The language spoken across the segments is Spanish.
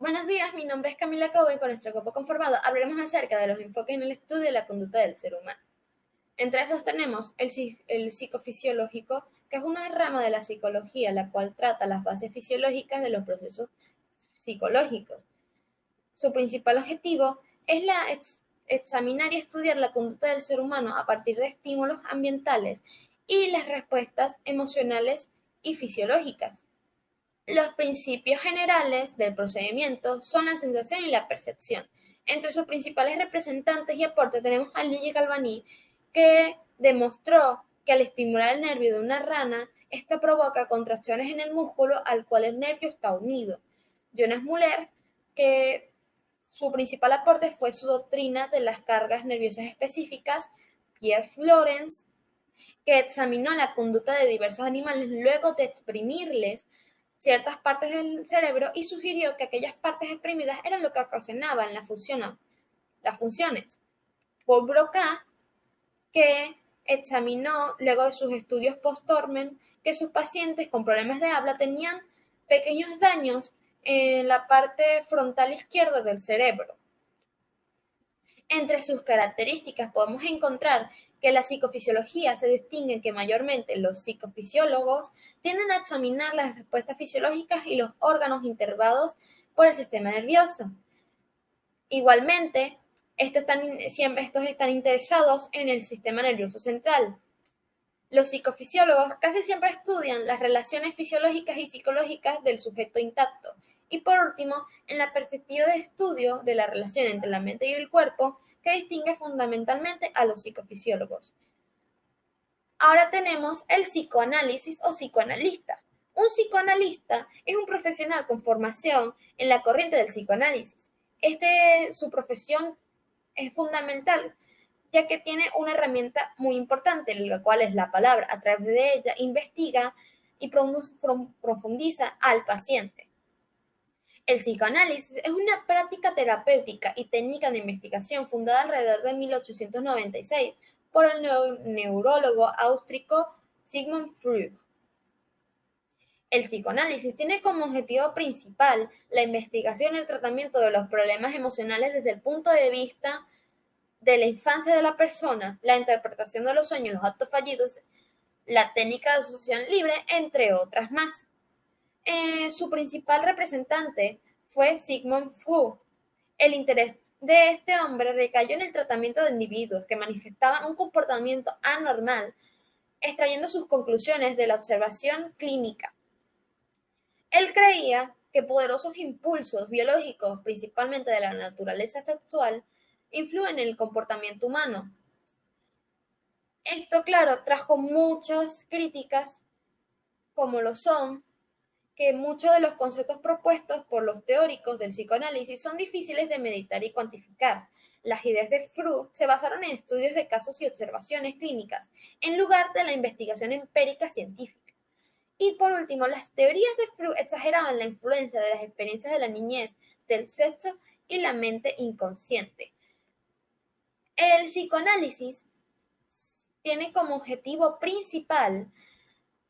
Buenos días, mi nombre es Camila Cobo y con nuestro grupo conformado hablaremos acerca de los enfoques en el estudio de la conducta del ser humano. Entre esos tenemos el psicofisiológico, que es una rama de la psicología la cual trata las bases fisiológicas de los procesos psicológicos. Su principal objetivo es examinar y estudiar la conducta del ser humano a partir de estímulos ambientales y las respuestas emocionales y fisiológicas. Los principios generales del procedimiento son la sensación y la percepción. Entre sus principales representantes y aportes tenemos a Luigi Galvani, que demostró que al estimular el nervio de una rana, esta provoca contracciones en el músculo al cual el nervio está unido. Jonas Muller, que su principal aporte fue su doctrina de las cargas nerviosas específicas. Pierre Florence, que examinó la conducta de diversos animales luego de exprimirles ciertas partes del cerebro y sugirió que aquellas partes exprimidas eran lo que ocasionaban las funciones. Paul Broca, que examinó luego de sus estudios post-mortem que sus pacientes con problemas de habla tenían pequeños daños en la parte frontal izquierda del cerebro. Entre sus características podemos encontrar que la psicofisiología se distingue en que mayormente los psicofisiólogos tienden a examinar las respuestas fisiológicas y los órganos inervados por el sistema nervioso. Igualmente, estos están interesados en el sistema nervioso central. Los psicofisiólogos casi siempre estudian las relaciones fisiológicas y psicológicas del sujeto intacto. Y por último, en la perspectiva de estudio de la relación entre la mente y el cuerpo, que distingue fundamentalmente a los psicofisiólogos. Ahora tenemos el psicoanálisis o psicoanalista. Un psicoanalista es un profesional con formación en la corriente del psicoanálisis. Su profesión es fundamental, ya que tiene una herramienta muy importante, la cual es la palabra. A través de ella investiga y profundiza al paciente. El psicoanálisis es una práctica terapéutica y técnica de investigación fundada alrededor de 1896 por el neurólogo austríaco Sigmund Freud. El psicoanálisis tiene como objetivo principal la investigación y el tratamiento de los problemas emocionales desde el punto de vista de la infancia de la persona, la interpretación de los sueños, los actos fallidos, la técnica de asociación libre, entre otras más. Su principal representante fue Sigmund Freud. El interés de este hombre recayó en el tratamiento de individuos que manifestaban un comportamiento anormal, extrayendo sus conclusiones de la observación clínica. Él creía que poderosos impulsos biológicos, principalmente de la naturaleza sexual, influyen en el comportamiento humano. Esto, claro, trajo muchas críticas, como lo son que muchos de los conceptos propuestos por los teóricos del psicoanálisis son difíciles de meditar y cuantificar. Las ideas de Freud se basaron en estudios de casos y observaciones clínicas, en lugar de la investigación empírica científica. Y por último, las teorías de Freud exageraban la influencia de las experiencias de la niñez, del sexo y la mente inconsciente. El psicoanálisis tiene como objetivo principal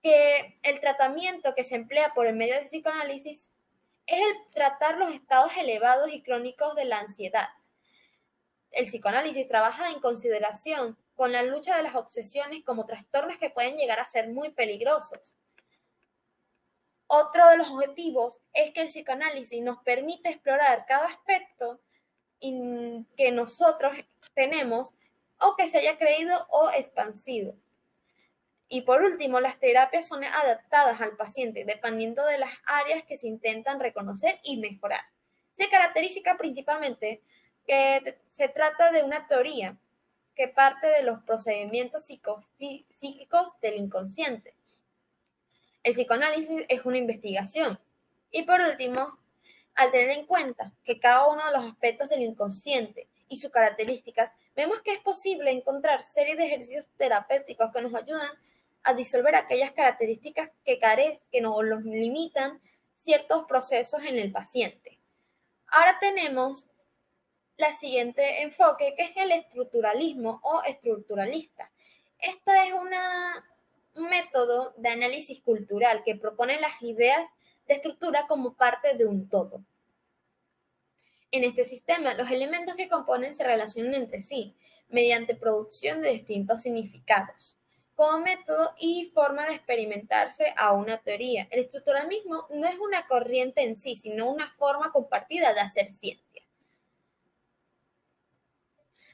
que el tratamiento que se emplea por el medio del psicoanálisis es el tratar los estados elevados y crónicos de la ansiedad. El psicoanálisis trabaja en consideración con la lucha de las obsesiones como trastornos que pueden llegar a ser muy peligrosos. Otro de los objetivos es que el psicoanálisis nos permite explorar cada aspecto que nosotros tenemos o que se haya creído o expandido. Y por último, las terapias son adaptadas al paciente dependiendo de las áreas que se intentan reconocer y mejorar. Se caracteriza principalmente que se trata de una teoría que parte de los procedimientos psíquicos del inconsciente. El psicoanálisis es una investigación. Y por último, al tener en cuenta que cada uno de los aspectos del inconsciente y sus características, vemos que es posible encontrar series de ejercicios terapéuticos que nos ayudan a disolver aquellas características que nos los limitan ciertos procesos en el paciente. Ahora tenemos el siguiente enfoque, que es el estructuralismo o estructuralista. Este es un método de análisis cultural que propone las ideas de estructura como parte de un todo. En este sistema, los elementos que componen se relacionan entre sí mediante producción de distintos significados, como método y forma de experimentarse a una teoría. El estructuralismo no es una corriente en sí, sino una forma compartida de hacer ciencia.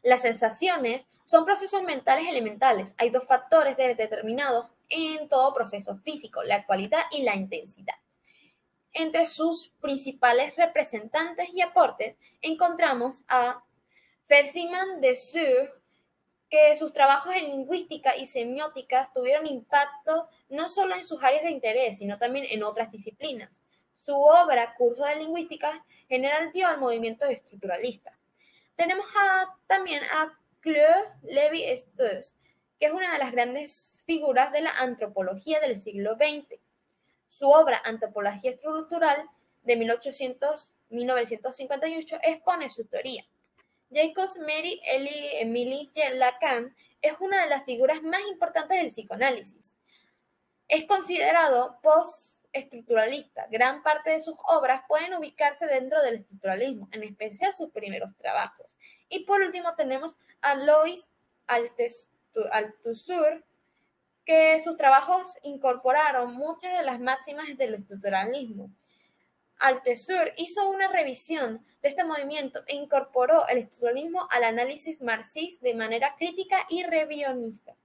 Las sensaciones son procesos mentales elementales. Hay dos factores determinados en todo proceso físico, la cualidad y la intensidad. Entre sus principales representantes y aportes encontramos a Ferdinand de Saussure, que sus trabajos en lingüística y semiótica tuvieron impacto no solo en sus áreas de interés, sino también en otras disciplinas. Su obra, Curso de Lingüística, general dio al movimiento estructuralista. Tenemos también a Claude Lévi-Strauss, que es una de las grandes figuras de la antropología del siglo XX. Su obra Antropología estructural de 1958 expone su teoría. Jacques Mary Emily Lacan es una de las figuras más importantes del psicoanálisis. Es considerado post-estructuralista. Gran parte de sus obras pueden ubicarse dentro del estructuralismo, en especial sus primeros trabajos. Y por último tenemos a Alois Althusser, que sus trabajos incorporaron muchas de las máximas del estructuralismo. Althusser hizo una revisión de este movimiento e incorporó el estructuralismo al análisis marxista de manera crítica y revisionista.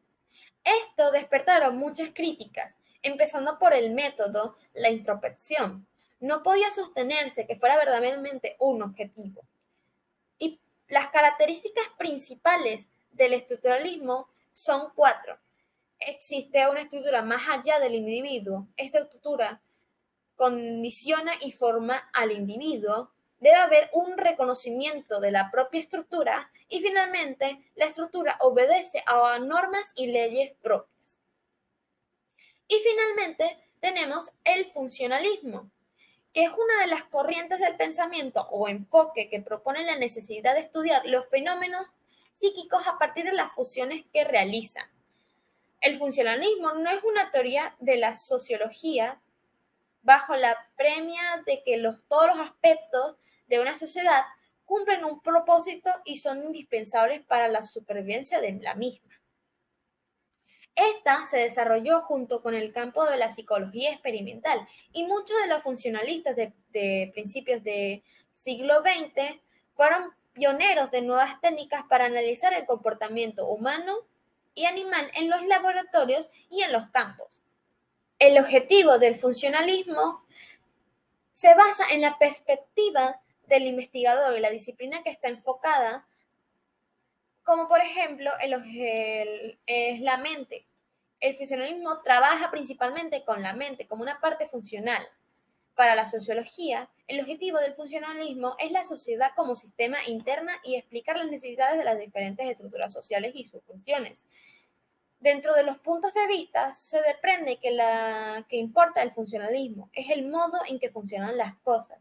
Esto despertaron muchas críticas, empezando por el método, la introspección. No podía sostenerse que fuera verdaderamente un objetivo. Y las características principales del estructuralismo son 4. Existe una estructura más allá del individuo. Esta estructura condiciona y forma al individuo. Debe haber un reconocimiento de la propia estructura y finalmente la estructura obedece a normas y leyes propias. Y finalmente tenemos el funcionalismo, que es una de las corrientes del pensamiento o enfoque que propone la necesidad de estudiar los fenómenos psíquicos a partir de las funciones que realizan. El funcionalismo no es una teoría de la sociología bajo la premia de que todos los aspectos de una sociedad cumplen un propósito y son indispensables para la supervivencia de la misma. Esta se desarrolló junto con el campo de la psicología experimental y muchos de los funcionalistas de principios del siglo XX fueron pioneros de nuevas técnicas para analizar el comportamiento humano y animal en los laboratorios y en los campos. El objetivo del funcionalismo se basa en la perspectiva del investigador y la disciplina que está enfocada, como por ejemplo es la mente. El funcionalismo trabaja principalmente con la mente como una parte funcional. Para la sociología, el objetivo del funcionalismo es la sociedad como sistema interna y explicar las necesidades de las diferentes estructuras sociales y sus funciones. Dentro de los puntos de vista se desprende que lo que importa el funcionalismo es el modo en que funcionan las cosas.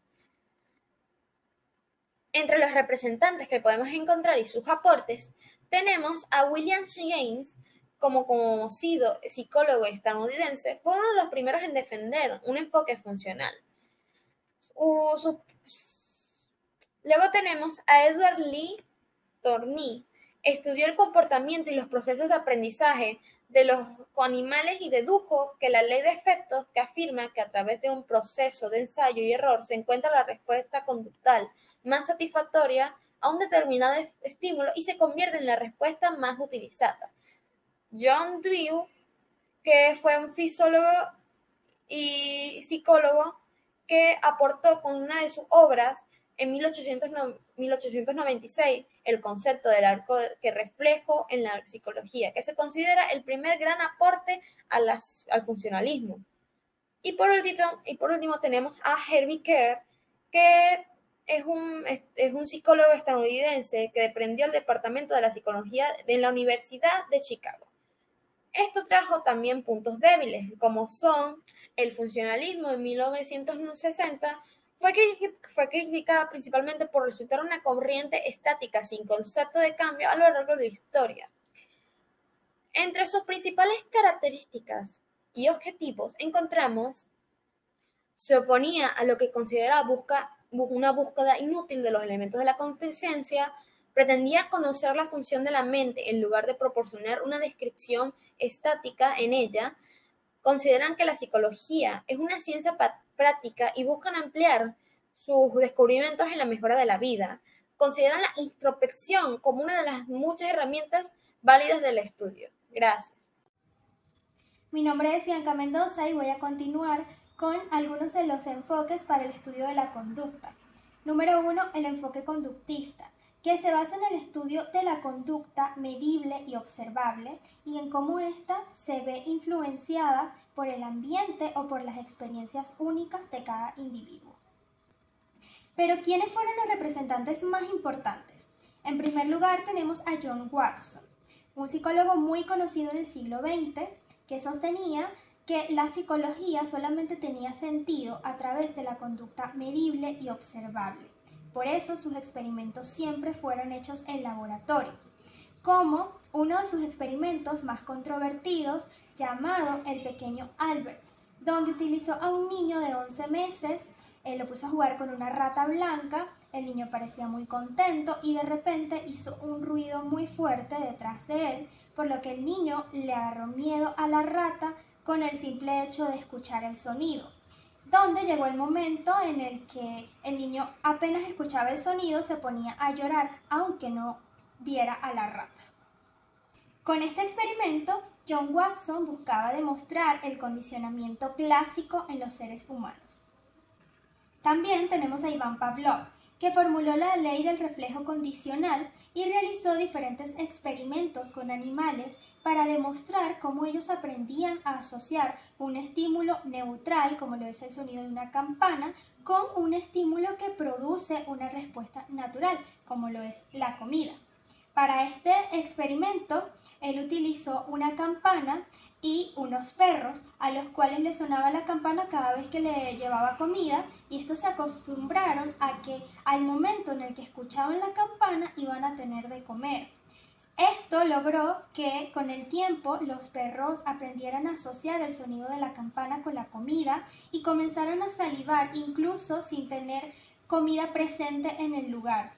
Entre los representantes que podemos encontrar y sus aportes, tenemos a William James, como conocido psicólogo estadounidense, fue uno de los primeros en defender un enfoque funcional. Luego tenemos a Edward Lee Thorney. Estudió el comportamiento y los procesos de aprendizaje de los animales y dedujo que la ley de efectos que afirma que a través de un proceso de ensayo y error se encuentra la respuesta conductal más satisfactoria a un determinado estímulo y se convierte en la respuesta más utilizada. John Dewey, que fue un fisiólogo y psicólogo que aportó con una de sus obras en 1896 el concepto del arco que reflejo en la psicología, que se considera el primer gran aporte al funcionalismo. Y por último tenemos a Herbie Kerr, que es un psicólogo estadounidense que deprendió el departamento de la psicología de la Universidad de Chicago. Esto trajo también puntos débiles, como son el funcionalismo en 1960 fue criticada principalmente por resultar una corriente estática sin concepto de cambio a lo largo de la historia. Entre sus principales características y objetivos encontramos se oponía a lo que consideraba una búsqueda inútil de los elementos de la conciencia, pretendía conocer la función de la mente en lugar de proporcionar una descripción estática en ella. Consideran que la psicología es una ciencia práctica y buscan ampliar sus descubrimientos en la mejora de la vida. Consideran la introspección como una de las muchas herramientas válidas del estudio. Gracias. Mi nombre es Bianca Mendoza y voy a continuar con algunos de los enfoques para el estudio de la conducta. Número 1, el enfoque conductista, que se basa en el estudio de la conducta medible y observable y en cómo ésta se ve influenciada por el ambiente o por las experiencias únicas de cada individuo. Pero ¿quiénes fueron los representantes más importantes? En primer lugar tenemos a John Watson, un psicólogo muy conocido en el siglo XX que sostenía que la psicología solamente tenía sentido a través de la conducta medible y observable. Por eso sus experimentos siempre fueron hechos en laboratorios, como uno de sus experimentos más controvertidos llamado el pequeño Albert, donde utilizó a un niño de 11 meses, lo puso a jugar con una rata blanca, el niño parecía muy contento y de repente hizo un ruido muy fuerte detrás de él, por lo que el niño le agarró miedo a la rata con el simple hecho de escuchar el sonido, donde llegó el momento en el que el niño apenas escuchaba el sonido se ponía a llorar aunque no viera a la rata. Con este experimento, John Watson buscaba demostrar el condicionamiento clásico en los seres humanos. También tenemos a Iván Pavlov, que formuló la ley del reflejo condicional y realizó diferentes experimentos con animales para demostrar cómo ellos aprendían a asociar un estímulo neutral, como lo es el sonido de una campana, con un estímulo que produce una respuesta natural, como lo es la comida. Para este experimento, él utilizó una campana y unos perros a los cuales le sonaba la campana cada vez que le llevaba comida y estos se acostumbraron a que al momento en el que escuchaban la campana iban a tener de comer. Esto logró que con el tiempo los perros aprendieran a asociar el sonido de la campana con la comida y comenzaran a salivar incluso sin tener comida presente en el lugar.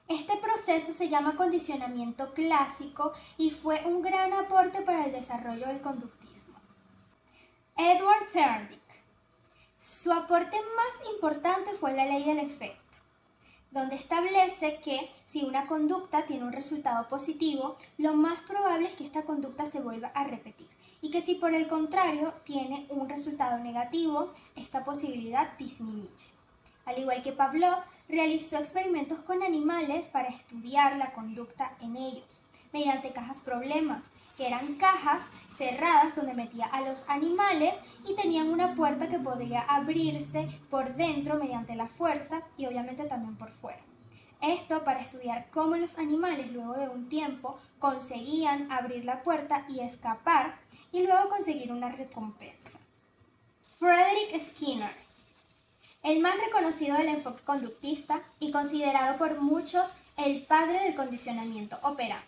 Este proceso se llama condicionamiento clásico y fue un gran aporte para el desarrollo del conductismo. Edward Thorndike. Su aporte más importante fue la ley del efecto, donde establece que si una conducta tiene un resultado positivo, lo más probable es que esta conducta se vuelva a repetir y que si por el contrario tiene un resultado negativo, esta posibilidad disminuye. Al igual que Pavlov, realizó experimentos con animales para estudiar la conducta en ellos, mediante cajas problemas, que eran cajas cerradas donde metía a los animales y tenían una puerta que podría abrirse por dentro mediante la fuerza y obviamente también por fuera. Esto para estudiar cómo los animales luego de un tiempo conseguían abrir la puerta y escapar y luego conseguir una recompensa. Frederick Skinner. El más reconocido del enfoque conductista y considerado por muchos el padre del condicionamiento operante.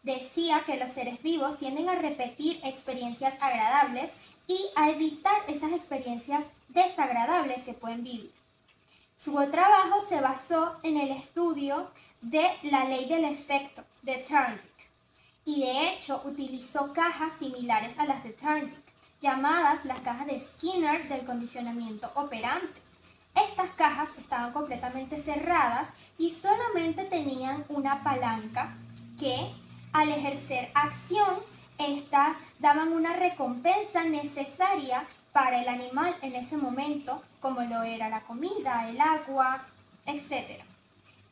Decía que los seres vivos tienden a repetir experiencias agradables y a evitar esas experiencias desagradables que pueden vivir. Su trabajo se basó en el estudio de la ley del efecto de Thorndike y de hecho utilizó cajas similares a las de Thorndike, llamadas las cajas de Skinner del condicionamiento operante. Estas cajas estaban completamente cerradas y solamente tenían una palanca que, al ejercer acción, estas daban una recompensa necesaria para el animal en ese momento, como lo era la comida, el agua, etc.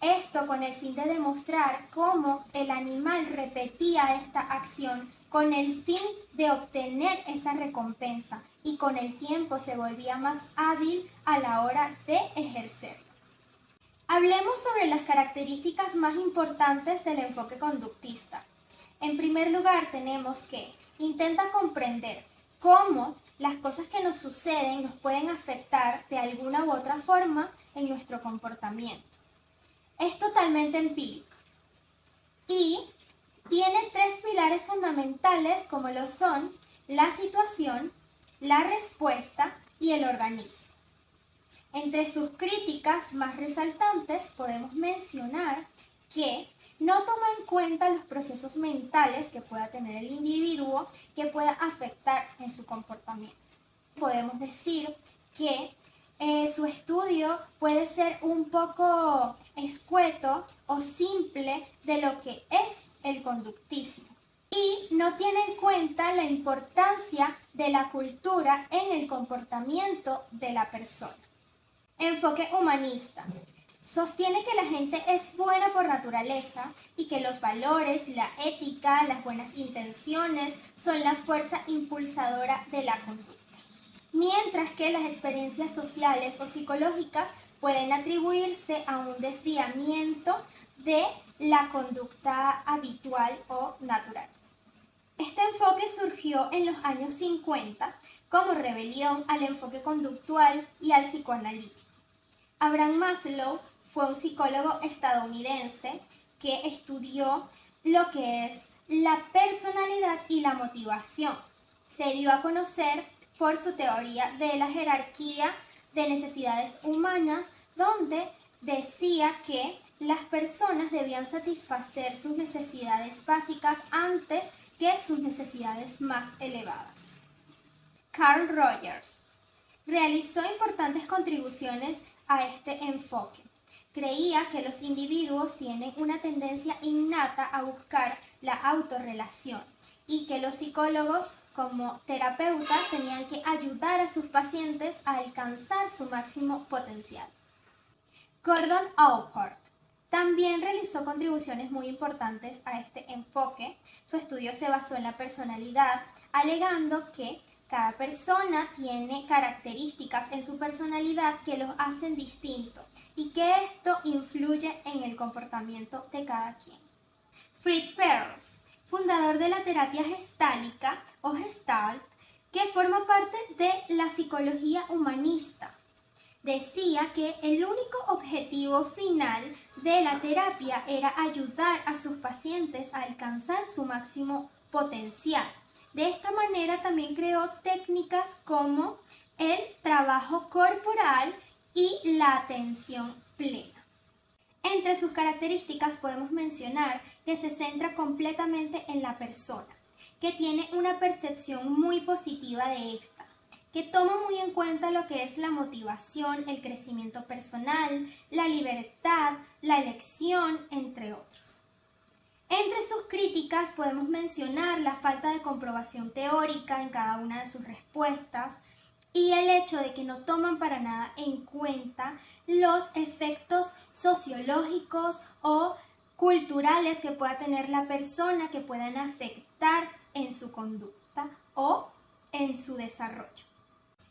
Esto con el fin de demostrar cómo el animal repetía esta acción con el fin de obtener esa recompensa y con el tiempo se volvía más hábil a la hora de ejercerlo. Hablemos sobre las características más importantes del enfoque conductista. En primer lugar, tenemos que intenta comprender cómo las cosas que nos suceden nos pueden afectar de alguna u otra forma en nuestro comportamiento. Es totalmente empírico y tiene tres pilares fundamentales como lo son la situación, la respuesta y el organismo. Entre sus críticas más resaltantes podemos mencionar que no toma en cuenta los procesos mentales que pueda tener el individuo que pueda afectar en su comportamiento. Podemos decir que su estudio puede ser un poco escueto o simple de lo que es el conductismo y no tiene en cuenta la importancia de la cultura en el comportamiento de la persona. Enfoque humanista. Sostiene que la gente es buena por naturaleza y que los valores, la ética, las buenas intenciones son la fuerza impulsadora de la conducta. Mientras que las experiencias sociales o psicológicas pueden atribuirse a un desviamiento de la conducta habitual o natural. Este enfoque surgió en los años 50 como rebelión al enfoque conductual y al psicoanalítico. Abraham Maslow fue un psicólogo estadounidense que estudió lo que es la personalidad y la motivación. Se dio a conocer por su teoría de la jerarquía de necesidades humanas, donde decía que las personas debían satisfacer sus necesidades básicas antes que sus necesidades más elevadas. Carl Rogers realizó importantes contribuciones a este enfoque. Creía que los individuos tienen una tendencia innata a buscar la autorrelación y que los psicólogos como terapeutas tenían que ayudar a sus pacientes a alcanzar su máximo potencial. Gordon Allport también realizó contribuciones muy importantes a este enfoque. Su estudio se basó en la personalidad, alegando que cada persona tiene características en su personalidad que los hacen distintos y que esto influye en el comportamiento de cada quien. Fritz Perls, fundador de la terapia gestálica o Gestalt, que forma parte de la psicología humanista, decía que el único objetivo final de la terapia era ayudar a sus pacientes a alcanzar su máximo potencial. De esta manera también creó técnicas como el trabajo corporal y la atención plena. Entre sus características podemos mencionar que se centra completamente en la persona, que tiene una percepción muy positiva de esta, que toma muy en cuenta lo que es la motivación, el crecimiento personal, la libertad, la elección, entre otros. Entre sus críticas podemos mencionar la falta de comprobación teórica en cada una de sus respuestas y el hecho de que no toman para nada en cuenta los efectos sociológicos o culturales que pueda tener la persona que puedan afectar en su conducta o en su desarrollo.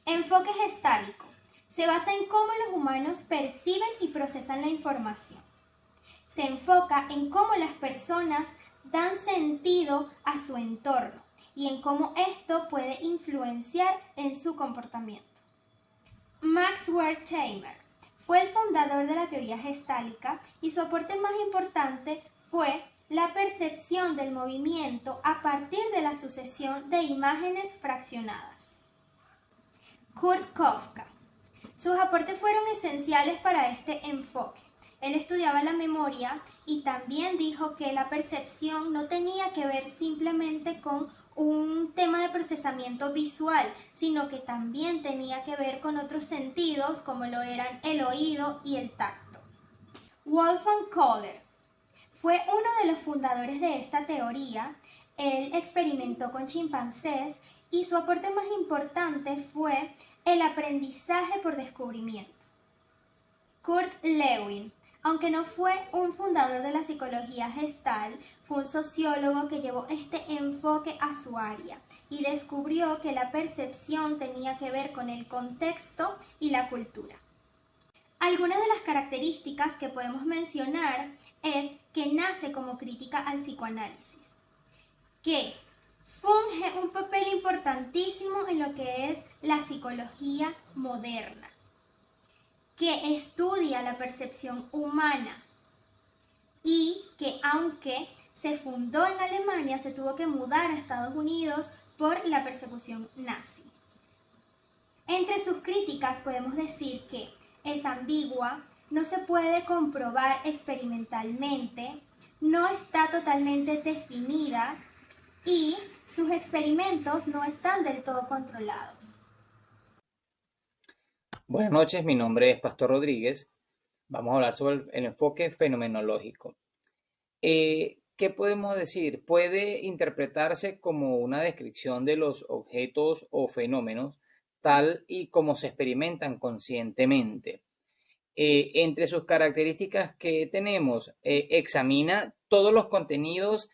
Enfoque gestálico. Se basa en cómo los humanos perciben y procesan la información. Se enfoca en cómo las personas dan sentido a su entorno y en cómo esto puede influenciar en su comportamiento. Max Wertheimer fue el fundador de la teoría gestálica y su aporte más importante fue la percepción del movimiento a partir de la sucesión de imágenes fraccionadas. Kurt Kafka. Sus aportes fueron esenciales para este enfoque. Él estudiaba la memoria y también dijo que la percepción no tenía que ver simplemente con un tema de procesamiento visual, sino que también tenía que ver con otros sentidos como lo eran el oído y el tacto. Wolfgang Kohler fue uno de los fundadores de esta teoría. Él experimentó con chimpancés y su aporte más importante fue el aprendizaje por descubrimiento. Kurt Lewin, aunque no fue un fundador de la psicología gestal, fue un sociólogo que llevó este enfoque a su área y descubrió que la percepción tenía que ver con el contexto y la cultura. Algunas de las características que podemos mencionar es que nace como crítica al psicoanálisis, que funge un papel importantísimo en lo que es la psicología moderna, que estudia la percepción humana y que aunque se fundó en Alemania, se tuvo que mudar a Estados Unidos por la persecución nazi. Entre sus críticas podemos decir que es ambigua, no se puede comprobar experimentalmente, no está totalmente definida y sus experimentos no están del todo controlados. Buenas noches, mi nombre es Pastor Rodríguez. Vamos a hablar sobre el enfoque fenomenológico. ¿Qué podemos decir? Puede interpretarse como una descripción de los objetos o fenómenos tal y como se experimentan conscientemente. Entre sus características que tenemos, examina todos los contenidos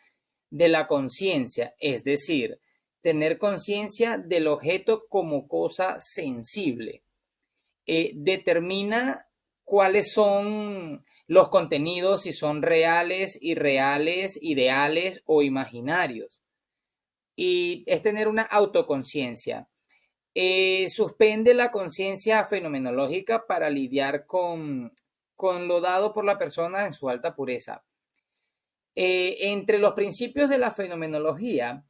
de la conciencia, es decir, tener conciencia del objeto como cosa sensible. Determina cuáles son los contenidos, si son reales, irreales, ideales o imaginarios. Y es tener una autoconciencia. Suspende la conciencia fenomenológica para lidiar con lo dado por la persona en su alta pureza. Entre los principios de la fenomenología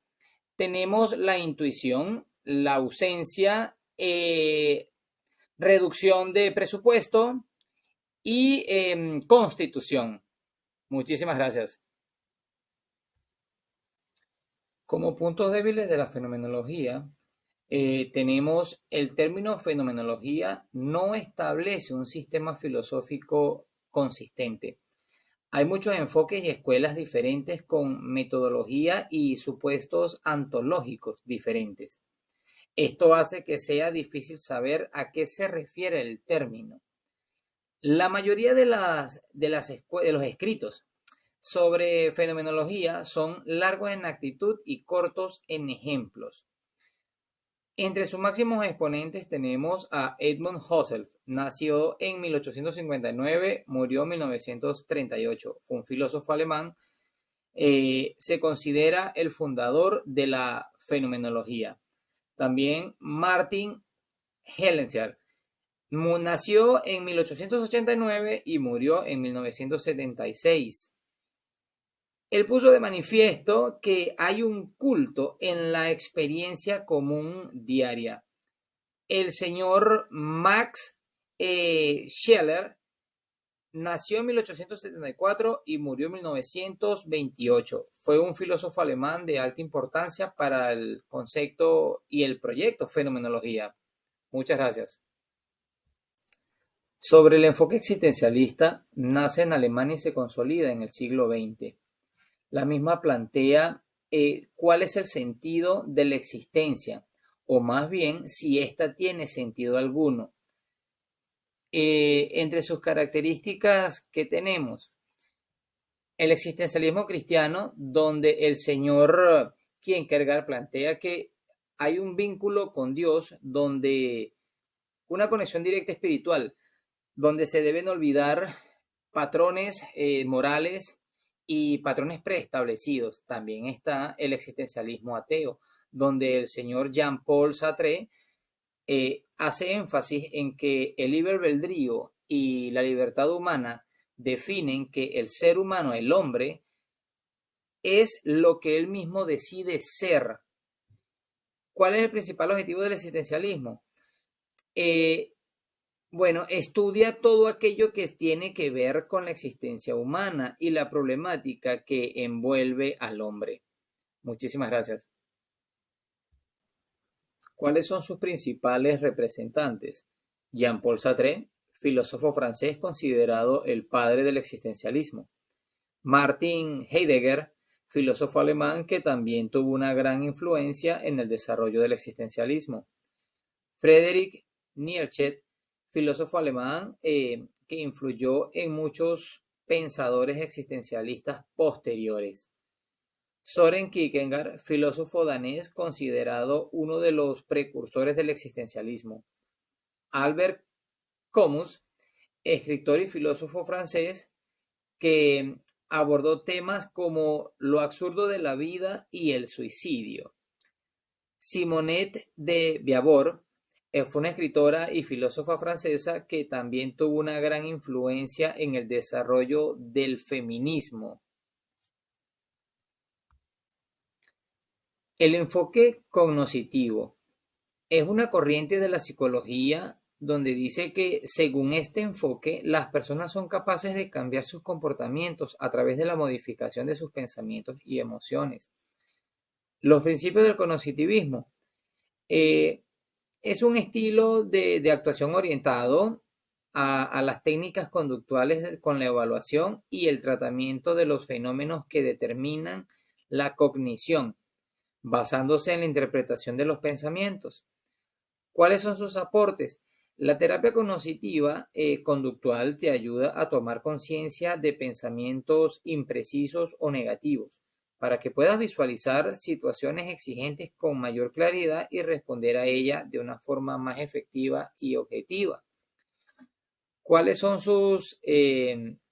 tenemos la intuición, la ausencia, reducción de presupuesto y constitución. Muchísimas gracias. Como puntos débiles de la fenomenología, tenemos el término fenomenología no establece un sistema filosófico consistente. Hay muchos enfoques y escuelas diferentes con metodología y supuestos ontológicos diferentes. Esto hace que sea difícil saber a qué se refiere el término. La mayoría de los escritos sobre fenomenología son largos en actitud y cortos en ejemplos. Entre sus máximos exponentes tenemos a Edmund Husserl. Nació en 1859, murió en 1938. Fue un filósofo alemán. Se considera el fundador de la fenomenología. También Martin Heidegger. Nació en 1889 y murió en 1976. Él puso de manifiesto que hay un culto en la experiencia común diaria. El señor Max Scheler nació en 1874 y murió en 1928. Fue un filósofo alemán de alta importancia para el concepto y el proyecto fenomenología. Muchas gracias. Sobre el enfoque existencialista, nace en Alemania y se consolida en el siglo XX. La misma plantea cuál es el sentido de la existencia, o más bien si ésta tiene sentido alguno. Entre sus características que tenemos, el existencialismo cristiano, donde el señor Kierkegaard plantea que hay un vínculo con Dios, donde una conexión directa espiritual, donde se deben olvidar patrones morales y patrones preestablecidos. También está el existencialismo ateo, donde el señor Jean-Paul Sartre hace énfasis en que el libre albedrío y la libertad humana definen que el ser humano, el hombre, es lo que él mismo decide ser. ¿Cuál es el principal objetivo del existencialismo? Bueno, estudia todo aquello que tiene que ver con la existencia humana y la problemática que envuelve al hombre. Muchísimas gracias. ¿Cuáles son sus principales representantes? Jean-Paul Sartre, filósofo francés considerado el padre del existencialismo. Martin Heidegger, filósofo alemán que también tuvo una gran influencia en el desarrollo del existencialismo. Friedrich Nietzsche, filósofo alemán que influyó en muchos pensadores existencialistas posteriores. Søren Kierkegaard, filósofo danés considerado uno de los precursores del existencialismo. Albert Camus, escritor y filósofo francés que abordó temas como lo absurdo de la vida y el suicidio. Simonette de Beauvoir fue una escritora y filósofa francesa que también tuvo una gran influencia en el desarrollo del feminismo. El enfoque cognoscitivo es una corriente de la psicología donde dice que según este enfoque, las personas son capaces de cambiar sus comportamientos a través de la modificación de sus pensamientos y emociones. Los principios del cognitivismo es un estilo de actuación orientado a las técnicas conductuales con la evaluación y el tratamiento de los fenómenos que determinan la cognición, basándose en la interpretación de los pensamientos. ¿Cuáles son sus aportes? La terapia cognitiva conductual te ayuda a tomar conciencia de pensamientos imprecisos o negativos, para que puedas visualizar situaciones exigentes con mayor claridad y responder a ellas de una forma más efectiva y objetiva. ¿Cuáles son sus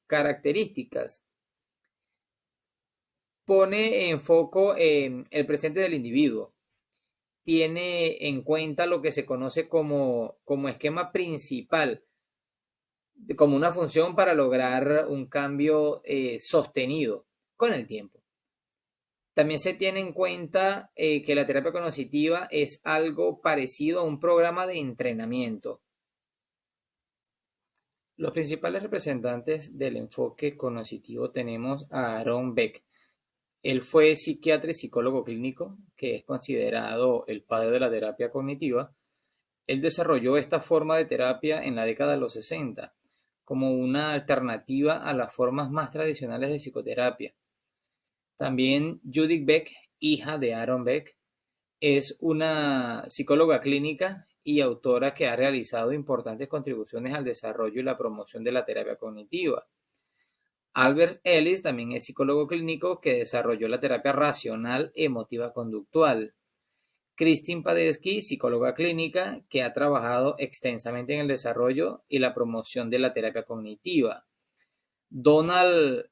características? Pone en foco el presente del individuo. Tiene en cuenta lo que se conoce como esquema principal, como una función para lograr un cambio sostenido con el tiempo. También se tiene en cuenta que la terapia cognitiva es algo parecido a un programa de entrenamiento. Los principales representantes del enfoque cognitivo tenemos a Aaron Beck. Él fue psiquiatra y psicólogo clínico, que es considerado el padre de la terapia cognitiva. Él desarrolló esta forma de terapia en la década de los 60 como una alternativa a las formas más tradicionales de psicoterapia. También Judith Beck, hija de Aaron Beck, es una psicóloga clínica y autora que ha realizado importantes contribuciones al desarrollo y la promoción de la terapia cognitiva. Albert Ellis también es psicólogo clínico que desarrolló la terapia racional emotiva conductual. Christine Padesky, psicóloga clínica, que ha trabajado extensamente en el desarrollo y la promoción de la terapia cognitiva. Donald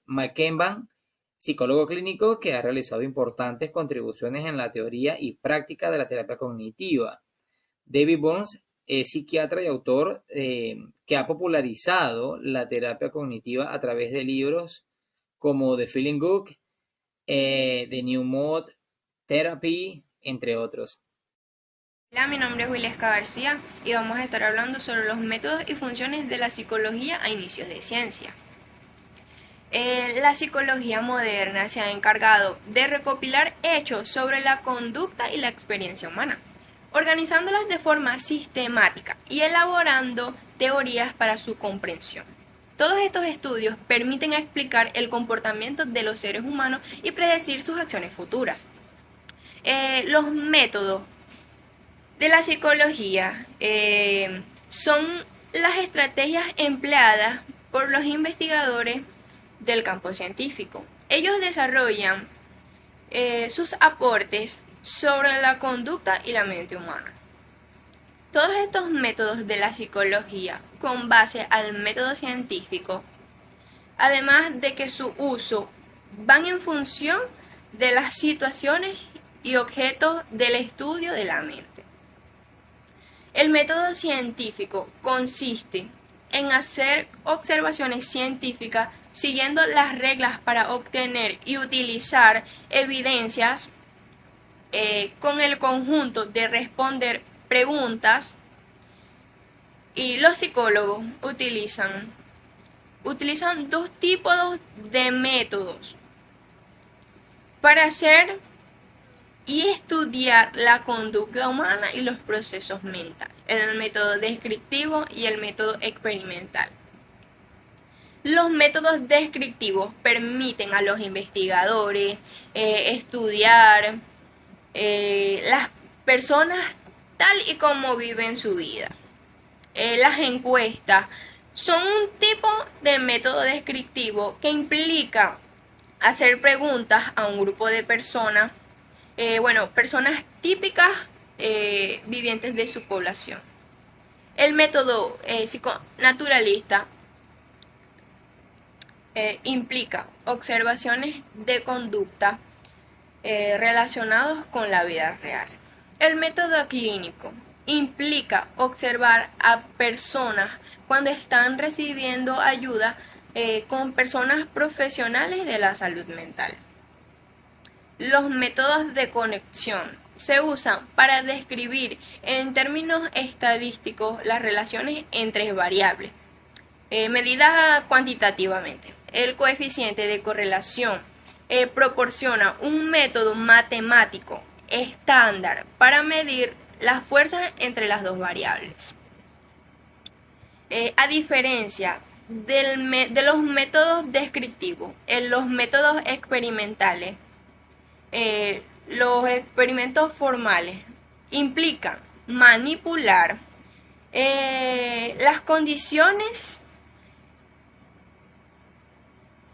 McKenban, psicólogo clínico que ha realizado importantes contribuciones en la teoría y práctica de la terapia cognitiva. David Burns es psiquiatra y autor que ha popularizado la terapia cognitiva a través de libros como The Feeling Good, The New Mode Therapy, entre otros. Hola, mi nombre es Wilesca García y vamos a estar hablando sobre los métodos y funciones de la psicología a inicios de ciencia. La psicología moderna se ha encargado de recopilar hechos sobre la conducta y la experiencia humana, organizándolas de forma sistemática y elaborando teorías para su comprensión. Todos estos estudios permiten explicar el comportamiento de los seres humanos y predecir sus acciones futuras. Los métodos de la psicología son las estrategias empleadas por los investigadores del campo científico. Ellos desarrollan sus aportes sobre la conducta y la mente humana. Todos estos métodos de la psicología con base al método científico, además de que su uso van en función de las situaciones y objetos del estudio de la mente. El método científico consiste en hacer observaciones científicas siguiendo las reglas para obtener y utilizar evidencias con el conjunto de responder preguntas, y los psicólogos utilizan dos tipos de métodos para hacer y estudiar la conducta humana y los procesos mentales, el método descriptivo y el método experimental. Los métodos descriptivos permiten a los investigadores estudiar las personas tal y como viven su vida. Las encuestas son un tipo de método descriptivo que implica hacer preguntas a un grupo de personas, personas típicas vivientes de su población. El método psiconaturalista implica observaciones de conducta relacionados con la vida real. El método clínico implica observar a personas cuando están recibiendo ayuda con personas profesionales de la salud mental. Los métodos de conexión se usan para describir en términos estadísticos las relaciones entre variables, medidas cuantitativamente. El coeficiente de correlación proporciona un método matemático estándar para medir las fuerzas entre las dos variables. A diferencia de los métodos descriptivos, en los métodos experimentales, los experimentos formales implican manipular las condiciones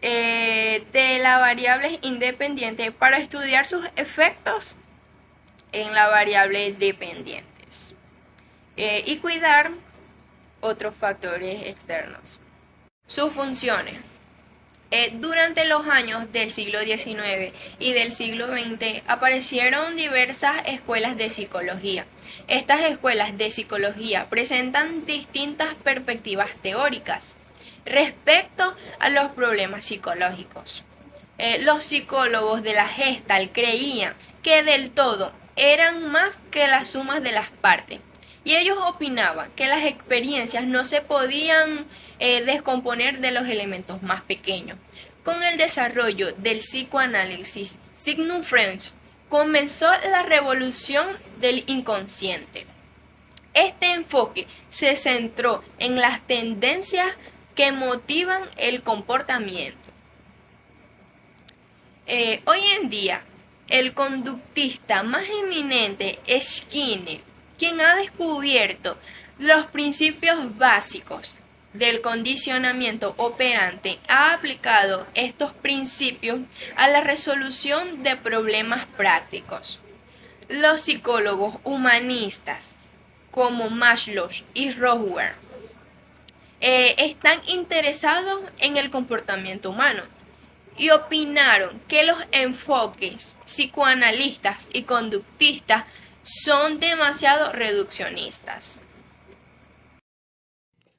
de las variables independientes para estudiar sus efectos en las variables dependientes y cuidar otros factores externos. Sus funciones. Durante los años del siglo XIX y del siglo XX aparecieron diversas escuelas de psicología. Estas escuelas de psicología presentan distintas perspectivas teóricas respecto a los problemas psicológicos. Los psicólogos de la Gestalt creían que del todo eran más que las sumas de las partes, y ellos opinaban que las experiencias no se podían descomponer de los elementos más pequeños. Con el desarrollo del psicoanálisis, Sigmund Freud comenzó la revolución del inconsciente. Este enfoque se centró en las tendencias que motivan el comportamiento. Hoy en día, el conductista más eminente es Skinner, quien ha descubierto los principios básicos del condicionamiento operante. Ha aplicado estos principios a la resolución de problemas prácticos. Los psicólogos humanistas como Maslow y Roswell están interesados en el comportamiento humano y opinaron que los enfoques psicoanalistas y conductistas son demasiado reduccionistas.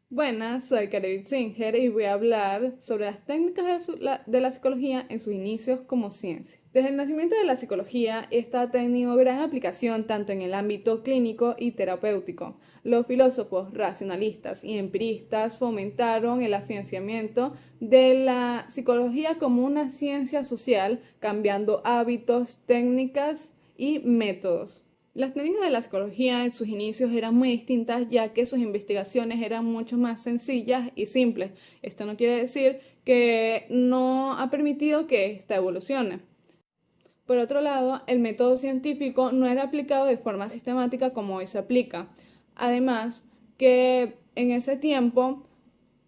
Buenas, soy Karel Singer y voy a hablar sobre las técnicas de la psicología en sus inicios como ciencia. Desde el nacimiento de la psicología, esta ha tenido gran aplicación tanto en el ámbito clínico y terapéutico. Los filósofos racionalistas y empiristas fomentaron el afianzamiento de la psicología como una ciencia social, cambiando hábitos, técnicas y métodos. Las técnicas de la psicología en sus inicios eran muy distintas, ya que sus investigaciones eran mucho más sencillas y simples. Esto no quiere decir que no ha permitido que esta evolucione. Por otro lado, el método científico no era aplicado de forma sistemática como hoy se aplica. Además, que en ese tiempo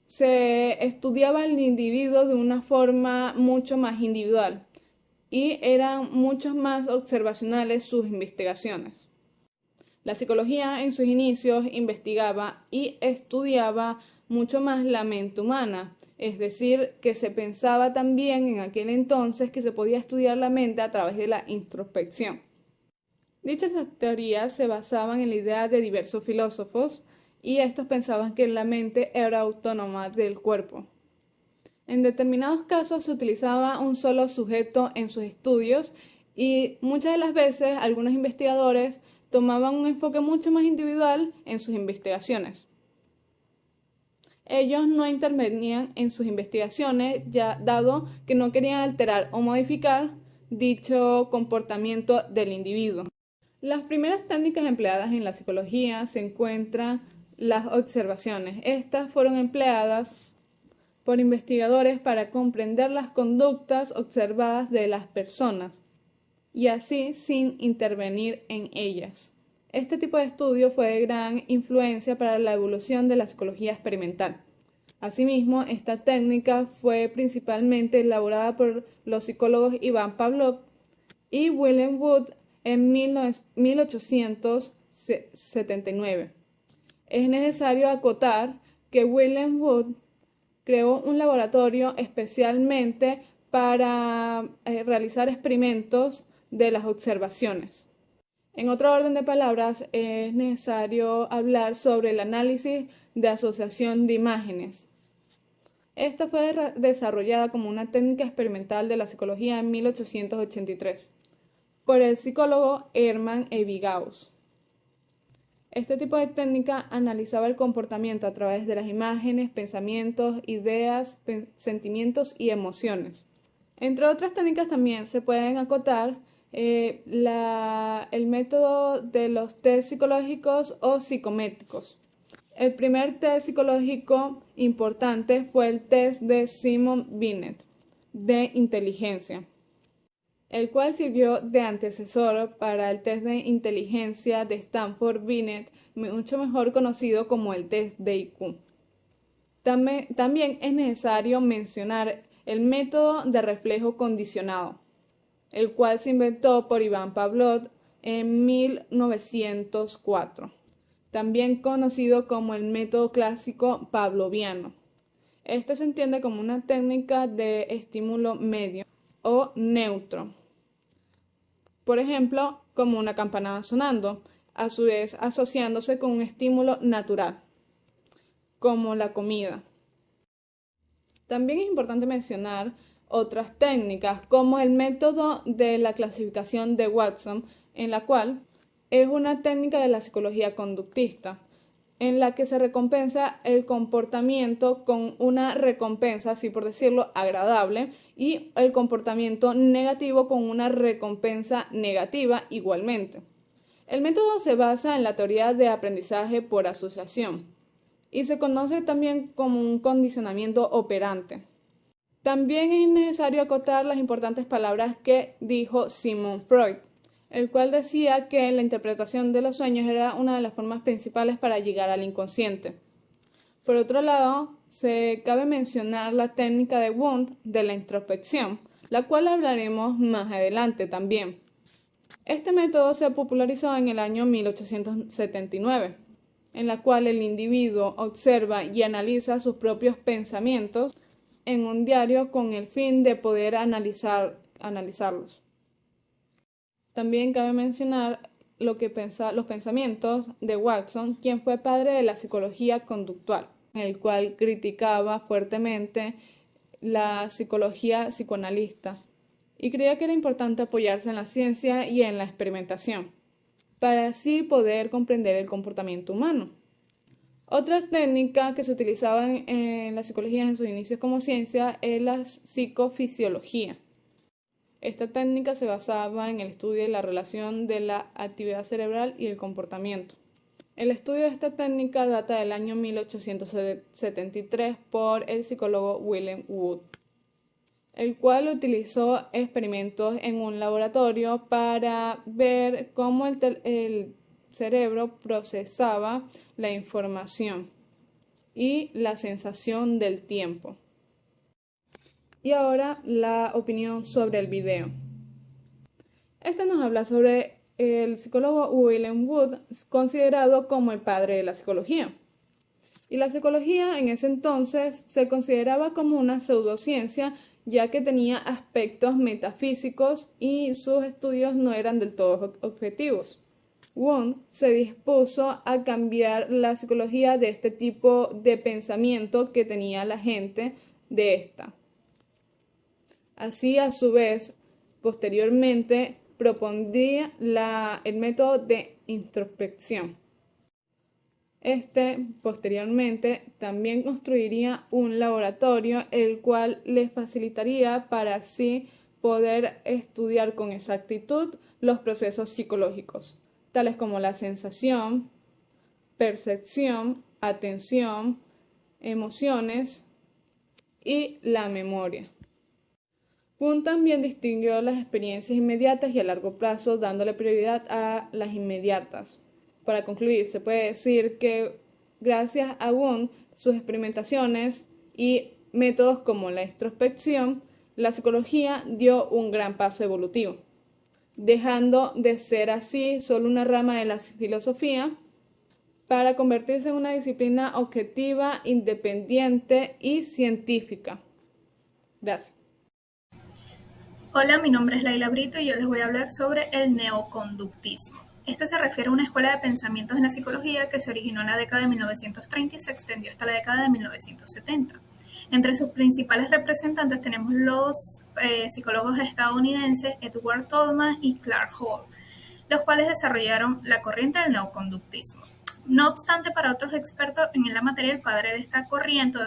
se estudiaba al individuo de una forma mucho más individual y eran mucho más observacionales sus investigaciones. La psicología en sus inicios investigaba y estudiaba mucho más la mente humana, es decir, que se pensaba también en aquel entonces que se podía estudiar la mente a través de la introspección. Dichas teorías se basaban en la idea de diversos filósofos y estos pensaban que la mente era autónoma del cuerpo. En determinados casos se utilizaba un solo sujeto en sus estudios y muchas de las veces algunos investigadores tomaban un enfoque mucho más individual en sus investigaciones. Ellos no intervenían en sus investigaciones, ya dado que no querían alterar o modificar dicho comportamiento del individuo. Las primeras técnicas empleadas en la psicología se encuentran las observaciones. Estas fueron empleadas por investigadores para comprender las conductas observadas de las personas y así sin intervenir en ellas. Este tipo de estudio fue de gran influencia para la evolución de la psicología experimental. Asimismo, esta técnica fue principalmente elaborada por los psicólogos Ivan Pavlov y William Wood en 1879. Es necesario acotar que William Wood creó un laboratorio especialmente para realizar experimentos de las observaciones. En otro orden de palabras, es necesario hablar sobre el análisis de asociación de imágenes. Esta fue desarrollada como una técnica experimental de la psicología en 1883. por el psicólogo Hermann Ebbinghaus. Este tipo de técnica analizaba el comportamiento a través de las imágenes, pensamientos, ideas, sentimientos y emociones. Entre otras técnicas también se pueden acotar el método de los test psicológicos o psicométricos. El primer test psicológico importante fue el test de Simon Binet de inteligencia, el cual sirvió de antecesor para el test de inteligencia de Stanford-Binet, mucho mejor conocido como el test de IQ. También es necesario mencionar el método de reflejo condicionado, el cual se inventó por Ivan Pavlov en 1904, también conocido como el método clásico pavloviano. Este se entiende como una técnica de estímulo medio o neutro, por ejemplo, como una campana sonando, a su vez asociándose con un estímulo natural, como la comida. También es importante mencionar otras técnicas, como el método de la clasificación de Watson, en la cual es una técnica de la psicología conductista, en la que se recompensa el comportamiento con una recompensa, así por decirlo, agradable, y el comportamiento negativo con una recompensa negativa igualmente. El método se basa en la teoría de aprendizaje por asociación y se conoce también como un condicionamiento operante. También es necesario acotar las importantes palabras que dijo Sigmund Freud, el cual decía que la interpretación de los sueños era una de las formas principales para llegar al inconsciente. Por otro lado, se cabe mencionar la técnica de Wundt de la introspección, la cual hablaremos más adelante también. Este método se popularizó en el año 1879, en la cual el individuo observa y analiza sus propios pensamientos en un diario con el fin de poder analizarlos. También cabe mencionar los pensamientos de Watson, quien fue padre de la psicología conductual, el cual criticaba fuertemente la psicología psicoanalista y creía que era importante apoyarse en la ciencia y en la experimentación, para así poder comprender el comportamiento humano. Otras técnicas que se utilizaban en la psicología en sus inicios como ciencia es la psicofisiología. Esta técnica se basaba en el estudio de la relación de la actividad cerebral y el comportamiento. El estudio de esta técnica data del año 1873 por el psicólogo William Wood, el cual utilizó experimentos en un laboratorio para ver cómo el cerebro procesaba la información y la sensación del tiempo. Y ahora la opinión sobre el video. Este nos habla sobre el psicólogo William Wood, considerado como el padre de la psicología. Y la psicología en ese entonces se consideraba como una pseudociencia, ya que tenía aspectos metafísicos y sus estudios no eran del todo objetivos. Wundt se dispuso a cambiar la psicología de este tipo de pensamiento que tenía la gente de esta. Así, a su vez, posteriormente propondría el método de introspección. Posteriormente, también construiría un laboratorio, el cual les facilitaría para así poder estudiar con exactitud los procesos psicológicos, tales como la sensación, percepción, atención, emociones y la memoria. Wundt también distinguió las experiencias inmediatas y a largo plazo, dándole prioridad a las inmediatas. Para concluir, se puede decir que gracias a Wundt, sus experimentaciones y métodos como la introspección, la psicología dio un gran paso evolutivo, dejando de ser así solo una rama de la filosofía para convertirse en una disciplina objetiva, independiente y científica. Gracias. Hola, mi nombre es Laila Brito y yo les voy a hablar sobre el neoconductismo. Este se refiere a una escuela de pensamientos en la psicología que se originó en la década de 1930 y se extendió hasta la década de 1970. Entre sus principales representantes tenemos los psicólogos estadounidenses Edward Tolman y Clark Hall, los cuales desarrollaron la corriente del neoconductismo. No obstante, para otros expertos en la materia, el padre de esta corriente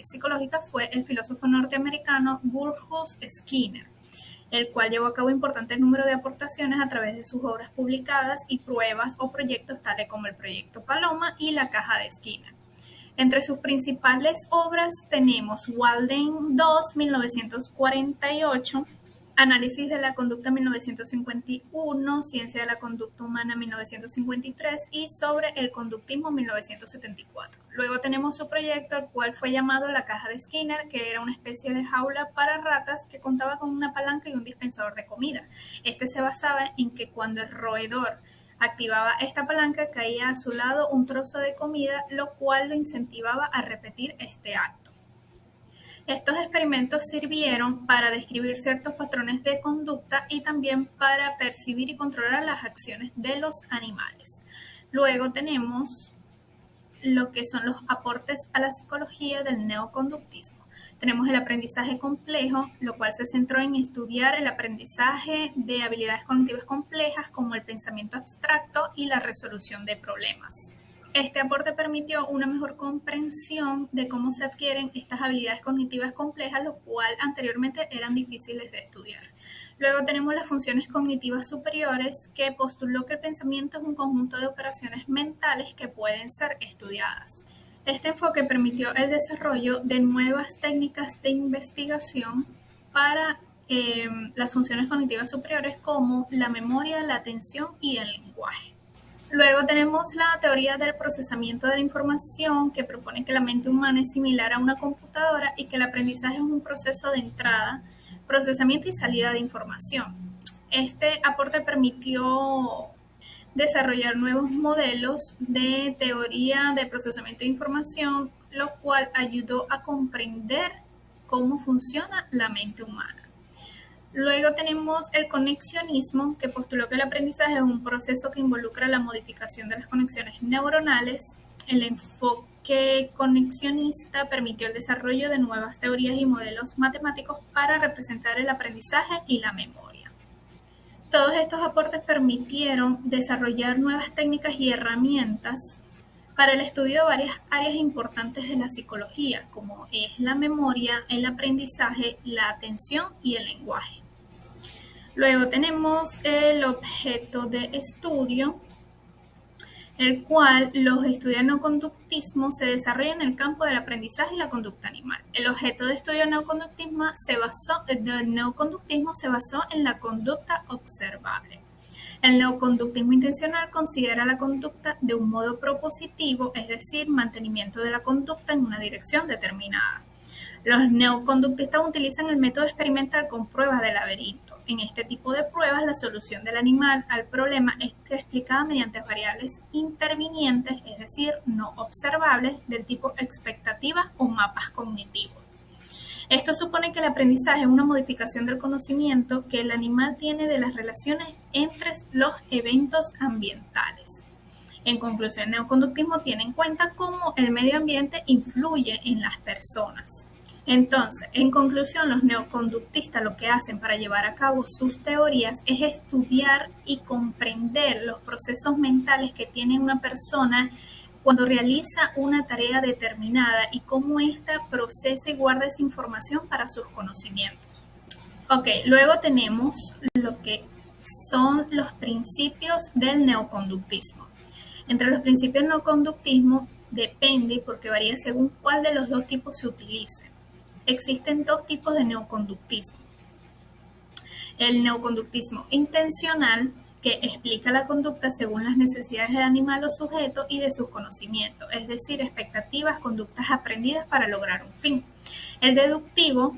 psicológica fue el filósofo norteamericano Burrhus Skinner, el cual llevó a cabo importantes número de aportaciones a través de sus obras publicadas y pruebas o proyectos tales como el Proyecto Paloma y la Caja de Skinner. Entre sus principales obras tenemos Walden 2, 1948, Análisis de la conducta 1951, Ciencia de la conducta humana 1953 y Sobre el conductismo 1974. Luego tenemos su proyecto, el cual fue llamado la Caja de Skinner, que era una especie de jaula para ratas que contaba con una palanca y un dispensador de comida. Este se basaba en que cuando el roedor activaba esta palanca caía a su lado un trozo de comida, lo cual lo incentivaba a repetir este acto. Estos experimentos sirvieron para describir ciertos patrones de conducta y también para percibir y controlar las acciones de los animales. Luego tenemos lo que son los aportes a la psicología del neoconductismo. Tenemos el aprendizaje complejo, lo cual se centró en estudiar el aprendizaje de habilidades cognitivas complejas como el pensamiento abstracto y la resolución de problemas. Este aporte permitió una mejor comprensión de cómo se adquieren estas habilidades cognitivas complejas, lo cual anteriormente eran difíciles de estudiar. Luego tenemos las funciones cognitivas superiores, que postuló que el pensamiento es un conjunto de operaciones mentales que pueden ser estudiadas. Este enfoque permitió el desarrollo de nuevas técnicas de investigación para las funciones cognitivas superiores como la memoria, la atención y el lenguaje. Luego tenemos la teoría del procesamiento de la información, que propone que la mente humana es similar a una computadora y que el aprendizaje es un proceso de entrada, procesamiento y salida de información. Este aporte permitió desarrollar nuevos modelos de teoría de procesamiento de información, lo cual ayudó a comprender cómo funciona la mente humana. Luego tenemos el conexionismo, que postuló que el aprendizaje es un proceso que involucra la modificación de las conexiones neuronales. El enfoque conexionista permitió el desarrollo de nuevas teorías y modelos matemáticos para representar el aprendizaje y la memoria. Todos estos aportes permitieron desarrollar nuevas técnicas y herramientas para el estudio de varias áreas importantes de la psicología, como es la memoria, el aprendizaje, la atención y el lenguaje. Luego tenemos el objeto de estudio, el cual los estudios de neoconductismo se desarrollan en el campo del aprendizaje y la conducta animal. El objeto de estudio del neoconductismo se basó en la conducta observable. El neoconductismo intencional considera la conducta de un modo propositivo, es decir, mantenimiento de la conducta en una dirección determinada. Los neoconductistas utilizan el método experimental con pruebas de laberinto. En este tipo de pruebas, la solución del animal al problema es explicada mediante variables intervinientes, es decir, no observables, del tipo expectativas o mapas cognitivos. Esto supone que el aprendizaje es una modificación del conocimiento que el animal tiene de las relaciones entre los eventos ambientales. En conclusión, el neoconductismo tiene en cuenta cómo el medio ambiente influye en las personas. Entonces, en conclusión, los neoconductistas lo que hacen para llevar a cabo sus teorías es estudiar y comprender los procesos mentales que tiene una persona cuando realiza una tarea determinada y cómo ésta procesa y guarda esa información para sus conocimientos. Ok, luego tenemos lo que son los principios del neoconductismo. Entre los principios del neoconductismo depende, porque varía según cuál de los dos tipos se utilice. Existen dos tipos de neoconductismo. El neoconductismo intencional, que explica la conducta según las necesidades del animal o sujeto y de sus conocimientos, es decir, expectativas, conductas aprendidas para lograr un fin. El deductivo,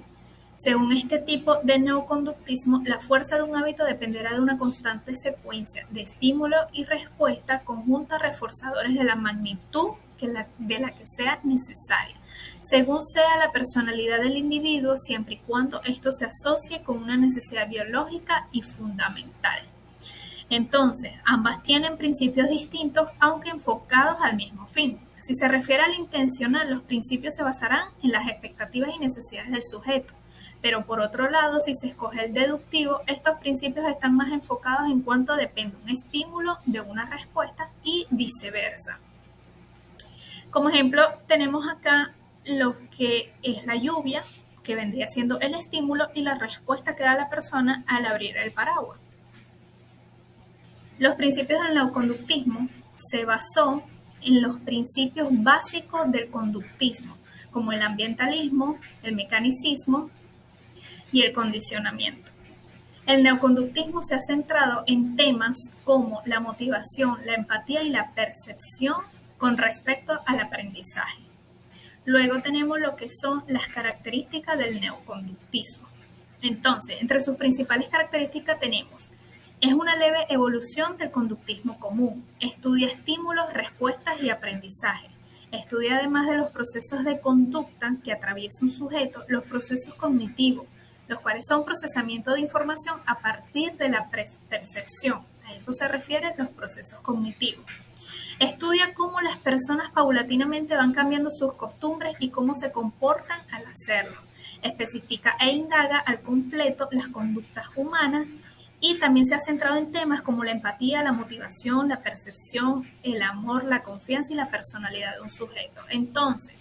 según este tipo de neoconductismo, la fuerza de un hábito dependerá de una constante secuencia de estímulo y respuesta conjunta a reforzadores de la magnitud de la que sea necesaria, según sea la personalidad del individuo, siempre y cuando esto se asocie con una necesidad biológica y fundamental. Entonces, ambas tienen principios distintos, aunque enfocados al mismo fin. Si se refiere al intencional, los principios se basarán en las expectativas y necesidades del sujeto. Pero por otro lado, si se escoge el deductivo, estos principios están más enfocados en cuanto depende un estímulo de una respuesta y viceversa. Como ejemplo, tenemos acá lo que es la lluvia, que vendría siendo el estímulo y la respuesta que da la persona al abrir el paraguas. Los principios del neoconductismo se basó en los principios básicos del conductismo, como el ambientalismo, el mecanicismo y el condicionamiento. El neoconductismo se ha centrado en temas como la motivación, la empatía y la percepción con respecto al aprendizaje. Luego tenemos lo que son las características del neoconductismo. Entonces, entre sus principales características tenemos: es una leve evolución del conductismo común, estudia estímulos, respuestas y aprendizaje. Estudia además de los procesos de conducta que atraviesa un sujeto, los procesos cognitivos, los cuales son procesamiento de información a partir de la percepción. A eso se refieren los procesos cognitivos. Estudia cómo las personas paulatinamente van cambiando sus costumbres y cómo se comportan al hacerlo. Especifica e indaga al completo las conductas humanas y también se ha centrado en temas como la empatía, la motivación, la percepción, el amor, la confianza y la personalidad de un sujeto. Entonces,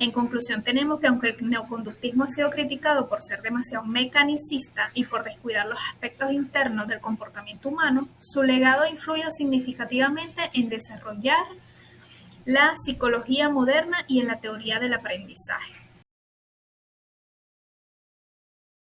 en conclusión, tenemos que aunque el neoconductismo ha sido criticado por ser demasiado mecanicista y por descuidar los aspectos internos del comportamiento humano, su legado ha influido significativamente en desarrollar la psicología moderna y en la teoría del aprendizaje.